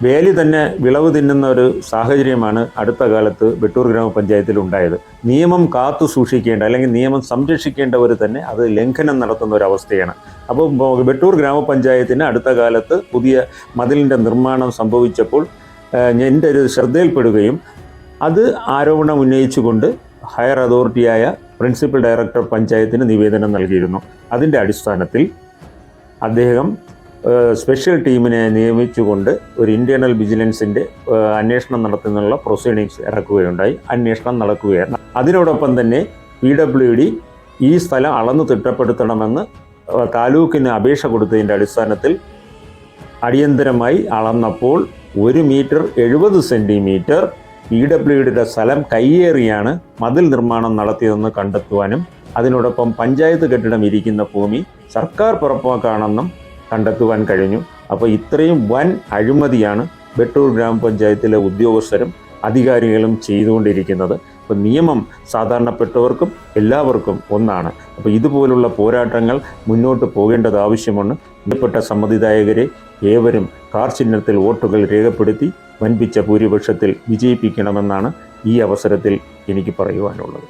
വേലി തന്നെ വിളവ് തിന്നുന്ന ഒരു സാഹചര്യമാണ് അടുത്ത കാലത്ത് വെട്ടൂർ ഗ്രാമപഞ്ചായത്തിൽ ഉണ്ടായത്. നിയമം കാത്തു സൂക്ഷിക്കേണ്ട അല്ലെങ്കിൽ നിയമം സംരക്ഷിക്കേണ്ടവർ തന്നെ അത് ലംഘനം നടത്തുന്ന ഒരവസ്ഥയാണ്. അപ്പോൾ വെട്ടൂർ ഗ്രാമപഞ്ചായത്തിന് അടുത്ത കാലത്ത് പുതിയ മതിലിൻ്റെ നിർമ്മാണം സംഭവിച്ചപ്പോൾ എൻ്റെ ഒരു ശ്രദ്ധയിൽപ്പെടുകയും അത് ആരോപണം ഉന്നയിച്ചുകൊണ്ട് ഹയർ അതോറിറ്റിയായ പ്രിൻസിപ്പൽ ഡയറക്ടർ പഞ്ചായത്തിന് നിവേദനം നൽകിയിരുന്നു. അതിൻ്റെ അടിസ്ഥാനത്തിൽ അദ്ദേഹം സ്പെഷ്യൽ ടീമിനെ നിയമിച്ചുകൊണ്ട് ഒരു ഇൻറ്റേർണൽ വിജിലൻസിൻ്റെ അന്വേഷണം നടത്തുന്നുള്ള പ്രൊസീഡിങ്സ് ഇറക്കുകയുണ്ടായി. അന്വേഷണം നടക്കുകയാണ്. അതിനോടൊപ്പം തന്നെ PWD ഈ സ്ഥലം അളന്ന് തിട്ടപ്പെടുത്തണമെന്ന് താലൂക്കിന് അപേക്ഷ കൊടുത്തതിൻ്റെ അടിസ്ഥാനത്തിൽ അടിയന്തരമായി അളന്നപ്പോൾ 1 മീറ്റർ 70 സെൻറ്റിമീറ്റർ PWDയുടെ സ്ഥലം കയ്യേറിയാണ് മതിൽ നിർമ്മാണം നടത്തിയതെന്ന് കണ്ടെത്തുവാനും അതിനോടൊപ്പം പഞ്ചായത്ത് കെട്ടിടം ഇരിക്കുന്ന ഭൂമി സർക്കാർ പുറപ്പാക്കാണെന്നും കണ്ടെത്തുവാൻ കഴിഞ്ഞു. അപ്പോൾ ഇത്രയും വൻ അഴിമതിയാണ് വെട്ടൂർ ഗ്രാമപഞ്ചായത്തിലെ ഉദ്യോഗസ്ഥരും അധികാരികളും ചെയ്തുകൊണ്ടിരിക്കുന്നത്. അപ്പോൾ നിയമം സാധാരണപ്പെട്ടവർക്കും എല്ലാവർക്കും ഒന്നാണ്. അപ്പോൾ ഇതുപോലുള്ള പോരാട്ടങ്ങൾ മുന്നോട്ട് പോകേണ്ടത് ആവശ്യമാണ്. ബന്ധപ്പെട്ട സമ്മതിദായകരെ ഏവരും കാർ ചിഹ്നത്തിൽ വോട്ടുകൾ രേഖപ്പെടുത്തി വൻപിച്ച ഭൂരിപക്ഷത്തിൽ വിജയിപ്പിക്കണമെന്നാണ് ഈ അവസരത്തിൽ എനിക്ക് പറയുവാനുള്ളത്.